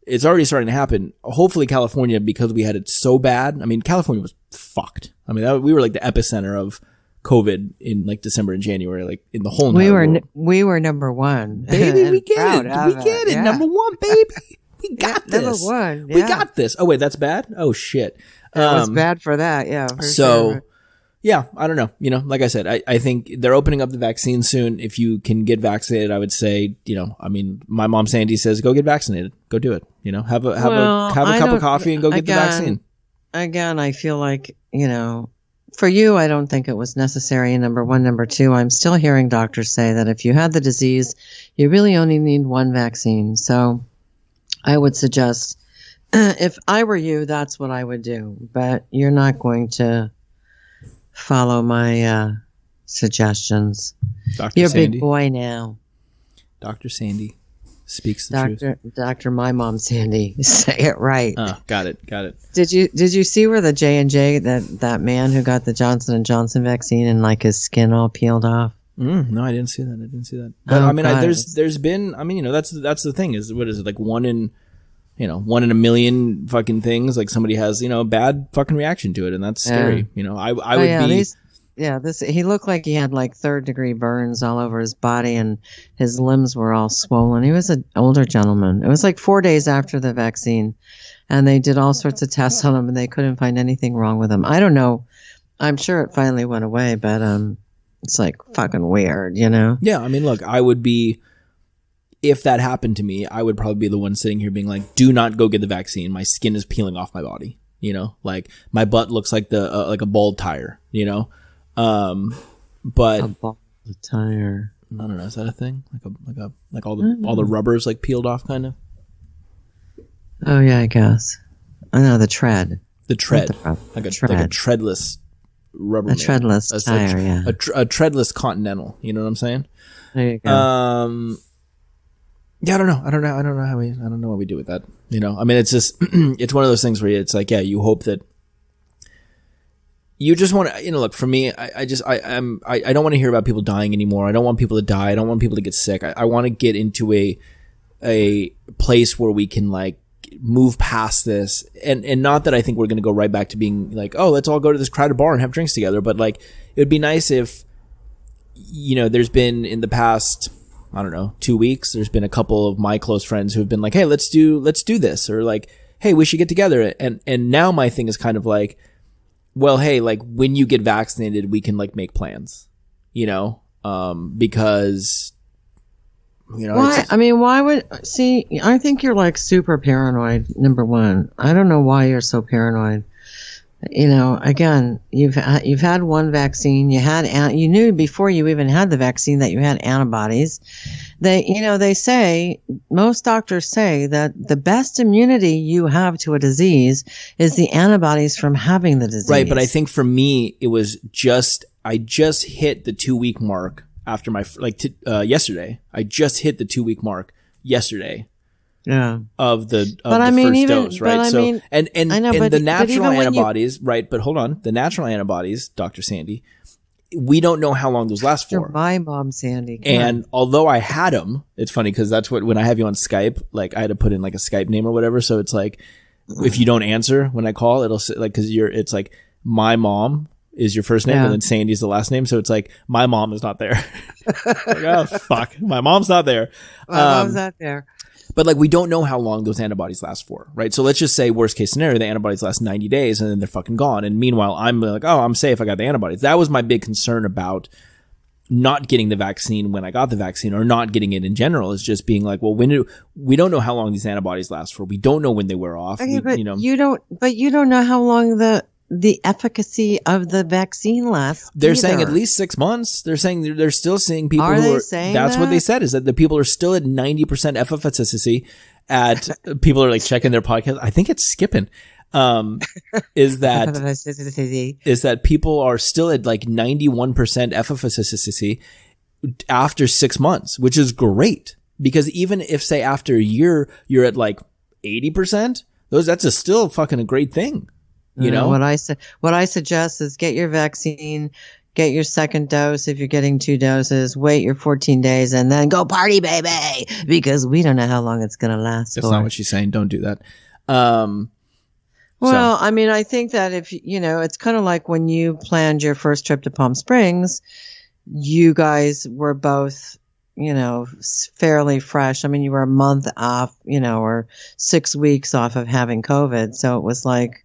it's already starting to happen. Hopefully California, because we had it so bad. I mean, California was fucked. I mean, we were like the epicenter of COVID in like December and January, like in the whole world. We were number one. Baby, we get it. We get it. Yeah. Number one, baby. We got this. Number one. Yeah. We got this. Oh wait, that's bad? Oh shit. It was bad for that. Yeah. For so. Sure. Yeah, I don't know. Like I said, I think they're opening up the vaccine soon. If you can get vaccinated, I would say, my mom Sandy says, go get vaccinated. Go do it. Have a cup of coffee and go get the vaccine. Again, I feel like, for you, I don't think it was necessary. Number one. Number two, I'm still hearing doctors say that if you had the disease, you really only need one vaccine. So I would suggest, if I were you, that's what I would do. But you're not going to follow my suggestions. Dr. You're a Sandy. big boy now. Dr. Sandy speaks the truth. Dr. My Mom Sandy. Say it right. Oh, got it. Did you see where the J&J, that man who got the Johnson & Johnson vaccine and like his skin all peeled off? No, I didn't see that. But there's been, that's the thing is, what is it, like one in a million fucking things, like somebody has, a bad fucking reaction to it, and that's scary. I would be. He looked like he had like 3rd-degree burns all over his body, and his limbs were all swollen. He was an older gentleman. It was like 4 days after the vaccine, and they did all sorts of tests on him, and they couldn't find anything wrong with him. I don't know. I'm sure it finally went away, but it's like fucking weird, Yeah, look, I would be. If that happened to me, I would probably be the one sitting here being like, do not go get the vaccine. My skin is peeling off my body. Like my butt looks like like a bald tire, but a bald tire. I don't know. Is that a thing? Like all the rubbers like peeled off kind of? Oh yeah, I guess. I know the tread. Like a treadless rubber. A treadless tire, yeah. A treadless Continental. You know what I'm saying? There you go. Yeah, I don't know what we do with that. It's just, it's one of those things where it's like, yeah, you hope that you just want to, look, for me, I don't want to hear about people dying anymore. I don't want people to die. I don't want people to get sick. I want to get into a place where we can like move past this. And not that I think we're going to go right back to being like, oh, let's all go to this crowded bar and have drinks together. But like, it would be nice if, there's been in the past, I don't know, 2 weeks, there's been a couple of my close friends who have been like, hey, let's do this, or like, hey, we should get together. And now my thing is kind of like, well, hey, like when you get vaccinated, we can like make plans, because, why? I think you're like super paranoid. Number one, I don't know why you're so paranoid. Again, you've had one vaccine. You knew before you even had the vaccine that you had antibodies. Most doctors say that the best immunity you have to a disease is the antibodies from having the disease. Right, but I think for me, it was I just hit the 2-week mark after yesterday. I just hit the 2-week mark yesterday. Yeah. Of the first dose, right? So the natural antibodies, right? But hold on, the natural antibodies, Dr. Sandy, we don't know how long those last for. My mom, Sandy. And although I had them, it's funny because that's when I have you on Skype, like I had to put in like a Skype name or whatever. So it's like if you don't answer when I call, it'll say like it's like my mom is your first name and then Sandy's the last name. So it's like my mom is not there. Like, oh fuck, my mom's not there. My mom's not there. But like, we don't know how long those antibodies last for, right? So let's just say worst case scenario, the antibodies last 90 days and then they're fucking gone. And meanwhile, I'm like, oh, I'm safe. I got the antibodies. That was my big concern about not getting the vaccine when I got the vaccine, or not getting it in general, is just being like, well, we don't know how long these antibodies last for. We don't know when they wear off. Okay, but you don't know how long the efficacy of the vaccine lasts. They're either. saying at least 6 months. They're saying they're still seeing people Are who they are, saying that's what that? they said, is that the people are still at 90% efficacy at, people are like checking their podcast. I think it's skipping. Is that people are still at like 91% efficacy after 6 months, which is great, because even if, say, after a year you're at like 80%, that's still fucking a great thing. You know, what I suggest is get your vaccine, get your second dose if you're getting 2 doses, wait your 14 days, and then go party, baby, because we don't know how long it's going to last. That's not what she's saying. Don't do that. Well, I mean, I think that if, it's kind of like when you planned your first trip to Palm Springs, you guys were both, fairly fresh. I mean, you were a month off, or 6 weeks off of having COVID. So it was like,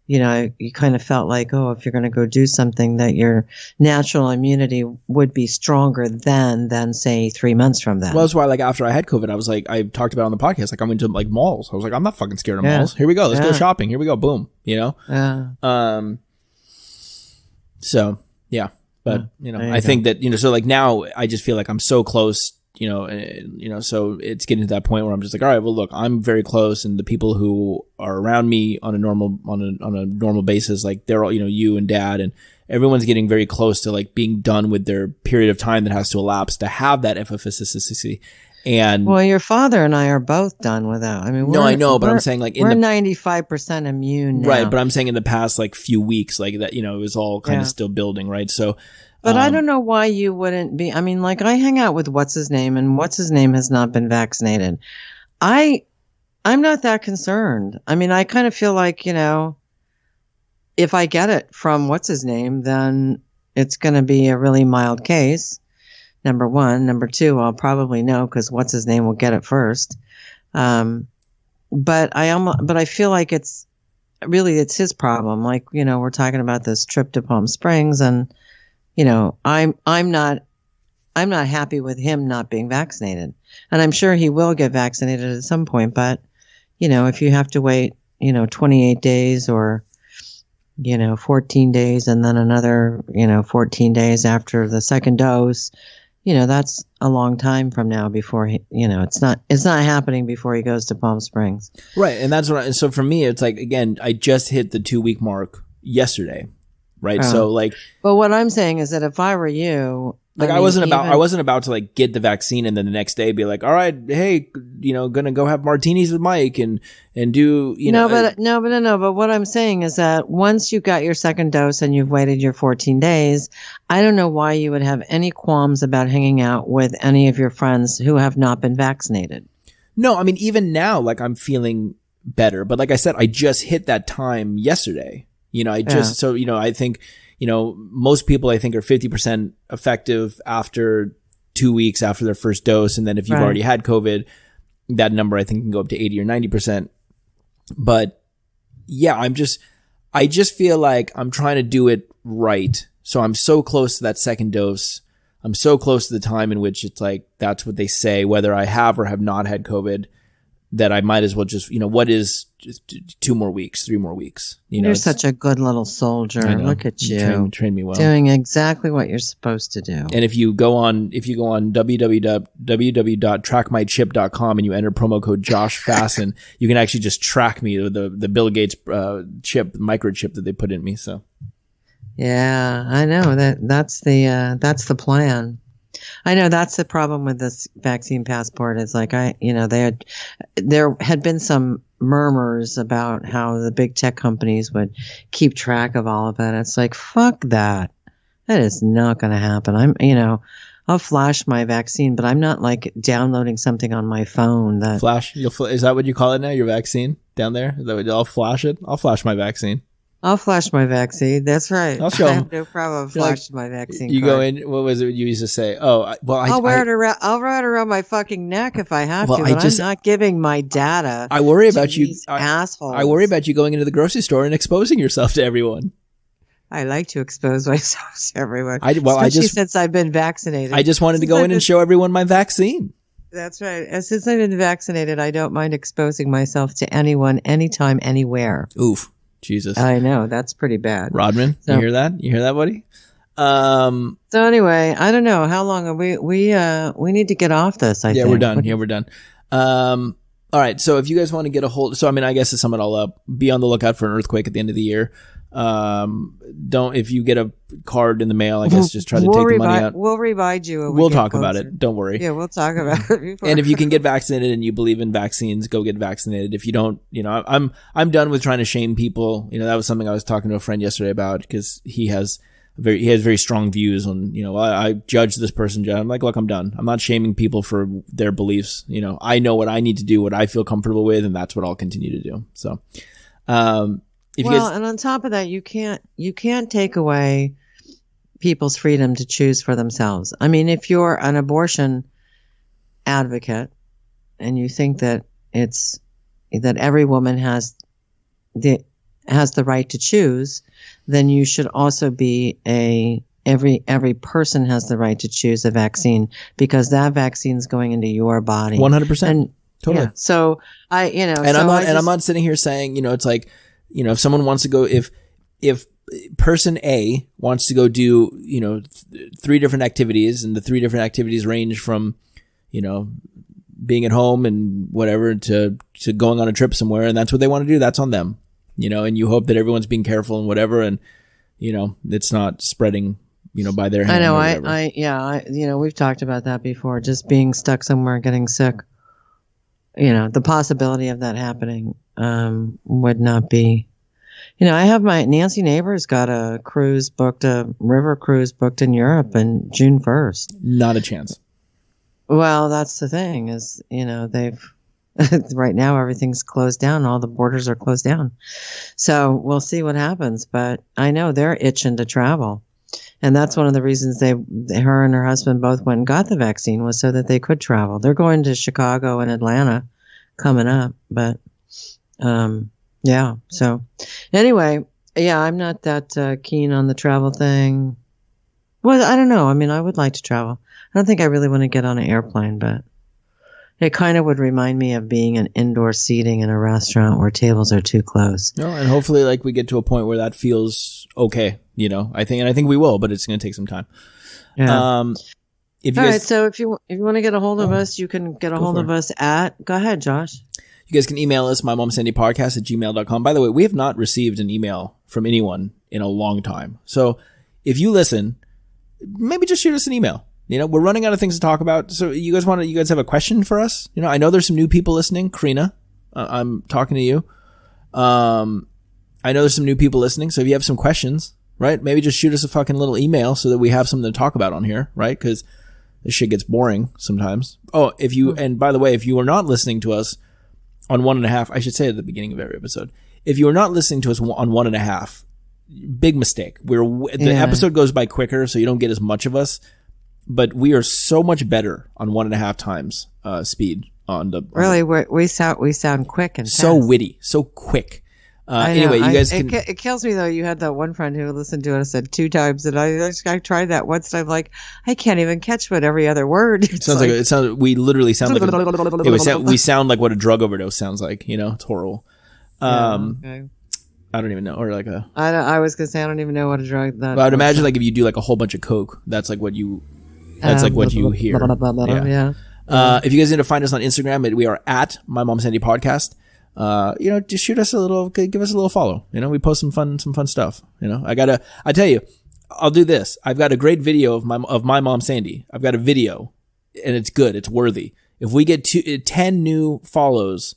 you kind of felt like, oh, if you're going to go do something, that your natural immunity would be stronger than say 3 months from then. Well, that's why, like, after I had COVID, I was like, I talked about it on the podcast, like, I went to like malls. I was like, I'm not fucking scared of malls. Here we go. Let's go shopping. Here we go. Boom. So yeah, but I think that, so like now I just feel like I'm so close, so it's getting to that point where I'm just like, all right, well, look, I'm very close, and the people who are around me on a normal basis, like they're all, you and Dad, and everyone's getting very close to like being done with their period of time that has to elapse to have that efficacy. And well, your father and I are both done with that. I mean, no, I know, but I'm saying like we're 95% immune now. Right, but I'm saying in the past like few weeks, like that, it was all kind of still building, right? So. But I don't know why you wouldn't be. I mean, like, I hang out with what's his name, and what's his name has not been vaccinated. I'm not that concerned. I mean, I kind of feel like, if I get it from what's his name, then it's going to be a really mild case. Number one. Number two, I'll probably know because what's his name will get it first. But I feel like it's his problem. Like, we're talking about this trip to Palm Springs, and I'm not happy with him not being vaccinated, and I'm sure he will get vaccinated at some point. But, if you have to wait, 28 days or, 14 days and then another, 14 days after the second dose, that's a long time from now before he, it's not happening before he goes to Palm Springs. Right. And that's what, so for me, it's like, again, I just hit the 2-week mark yesterday. Right. So like, but what I'm saying is that if I were you, like, I wasn't about to like get the vaccine and then the next day be like, all right, hey, gonna go have martinis with Mike and do, But what I'm saying is that once you got your second dose and you've waited your 14 days, I don't know why you would have any qualms about hanging out with any of your friends who have not been vaccinated. No, I mean, even now, like, I'm feeling better, but like I said, I just hit that time yesterday. I think, most people I think are 50% effective after 2 weeks after their first dose. And then if you've already had COVID, that number I think can go up to 80 or 90%. But yeah, I just feel like I'm trying to do it right. So I'm so close to that second dose. I'm so close to the time in which it's like, that's what they say, whether I have or have not had COVID, that I might as well just, what is just 2 more weeks, 3 more weeks? You're such a good little soldier. Look at you. Train me well. Doing exactly what you're supposed to do. And if you go on www.trackmychip.com and you enter promo code Josh Fasten, you can actually just track me, the Bill Gates microchip that they put in me. So. Yeah, I know that's the plan. I know that's the problem with this vaccine passport is like, there had been some murmurs about how the big tech companies would keep track of all of it. It's like, fuck that. That is not going to happen. I'll flash my vaccine, but I'm not like downloading something on my phone that flash. Is that what you call it now? Your vaccine down there? Is that what I'll flash it? I'll flash my vaccine. I'll flash my vaccine. That's right. I'll show I 'em. have no problem flashing my vaccine You card. go in. What was it you used to say? Oh, well, I'll wear it around. I'll wear it around my fucking neck if I have Well, to. But I'm not giving my data. I worry to about you. these assholes. I worry about you going into the grocery store and exposing yourself to everyone. I like to expose myself to everyone. Especially since I've been vaccinated. I just wanted to go in and show everyone my vaccine. That's right. And since I've been vaccinated, I don't mind exposing myself to anyone, anytime, anywhere. Oof. Jesus. I know. That's pretty bad. Rodman, you hear that? You hear that, buddy? So anyway, I don't know. How long are we need to get off this, I think. We're done. We're done. All right. So if you guys want to get a hold, I guess to sum it all up, be on the lookout for an earthquake at the end of the year. If you get a card in the mail, I guess just try to take the money out. We'll remind you. We'll talk about it. Don't worry. Yeah, we'll talk about it. And if you can get vaccinated and you believe in vaccines, go get vaccinated. If you don't, I'm done with trying to shame people. That was something I was talking to a friend yesterday about because he has very strong views on, I judge this person. I'm like, look, I'm done. I'm not shaming people for their beliefs. I know what I need to do, what I feel comfortable with, and that's what I'll continue to do. So, and on top of that, you can't take away people's freedom to choose for themselves. I mean, if you're an abortion advocate and you think that that every woman has the right to choose, then you should also be every person has the right to choose a vaccine because that vaccine is going into your body. 100%. Totally. Yeah, so I'm not sitting here saying, it's like, if someone wants to go, if person A wants to go do, 3 different activities, and the 3 different activities range from, being at home and whatever to going on a trip somewhere, and that's what they want to do, that's on them, and you hope that everyone's being careful and whatever, and, it's not spreading, by their hand. I know. We've talked about that before, just being stuck somewhere and getting sick. The possibility of that happening would not be. I have Nancy Neighbors got a river cruise booked in Europe in June 1st. Not a chance. Well, that's the thing is, they've right now everything's closed down. All the borders are closed down. So we'll see what happens. But I know they're itching to travel. And that's one of the reasons her and her husband both went and got the vaccine was so that they could travel. They're going to Chicago and Atlanta coming up. But, yeah. So anyway, yeah, I'm not that keen on the travel thing. Well, I don't know. I mean, I would like to travel. I don't think I really want to get on an airplane, but it kind of would remind me of being in indoor seating in a restaurant where tables are too close. No, and hopefully, we get to a point where that feels okay. I think we will, but it's going to take some time. Yeah. So if you want to get a hold of us, you can get a hold of us at. Go ahead, Josh. You guys can email us, mymomsandypodcast@gmail.com. By the way, we have not received an email from anyone in a long time. So if you listen, maybe just shoot us an email. We're running out of things to talk about. So you guys have a question for us? I know there's some new people listening. Karina, I'm talking to you. I know there's some new people listening. So if you have some questions, right, maybe just shoot us a fucking little email so that we have something to talk about on here, right? Because this shit gets boring sometimes. Oh, and by the way, if you are not listening to us on 1.5, I should say at the beginning of every episode, if you are not listening to us on 1.5, big mistake. The episode goes by quicker, so you don't get as much of us. But we are so much better on 1.5 times speed on the. Really, we sound quick and so fast. Witty, so quick. Anyway, you guys can. It kills me though. You had that one friend who listened to us 2 times, and I tried that once. And I'm like, I can't even catch what every other word. It sounds. We literally sound like. We sound like what a drug overdose sounds like. It's horrible. Okay. I don't even know, or like a. I was gonna say I don't even know what a drug that. Well, I'd imagine if you do a whole bunch of coke, that's what you. That's what you hear. Yeah. If you guys need to find us on Instagram, we are at My Mom Sandy Podcast. Just shoot us give us a little follow. We post some fun stuff. I tell you, I'll do this. I've got a great video of my mom Sandy. I've got a video, and it's good. It's worthy. If we get 10 new follows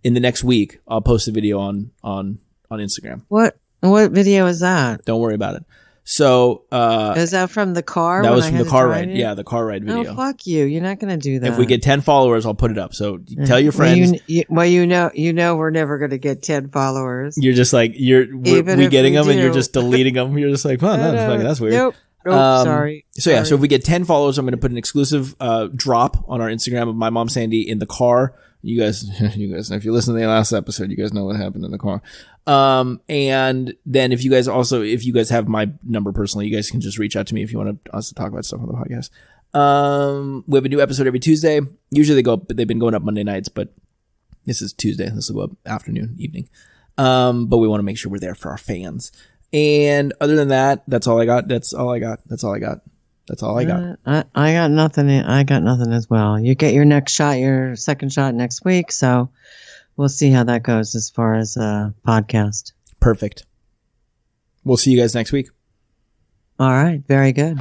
in the next week, I'll post a video on Instagram. What video is that? Don't worry about it. So is that from the car? That when was I from had the to car drive ride. you? Yeah, the car ride video. Oh, fuck you! You're not going to do that. If we get 10 followers, I'll put it up. So tell your friends. You know, we're never going to get 10 followers. You're just like we getting them, and you're just deleting them. You're just like, oh, that's weird. Nope. Sorry. So yeah, so if we get 10 followers, I'm going to put an exclusive drop on our Instagram of my mom Sandy in the car. You guys, if you listen to the last episode, you guys know what happened in the car. And then if you guys have my number personally, you guys can just reach out to me if you want us to talk about stuff on the podcast. We have a new episode every Tuesday. Usually they've been going up Monday nights, but this is Tuesday. This will go up afternoon, evening. But we want to make sure we're there for our fans. And other than that, that's all I got. I got nothing. I got nothing as well. You get your second shot next week. So we'll see how that goes as far as podcast. Perfect. We'll see you guys next week. All right. Very good.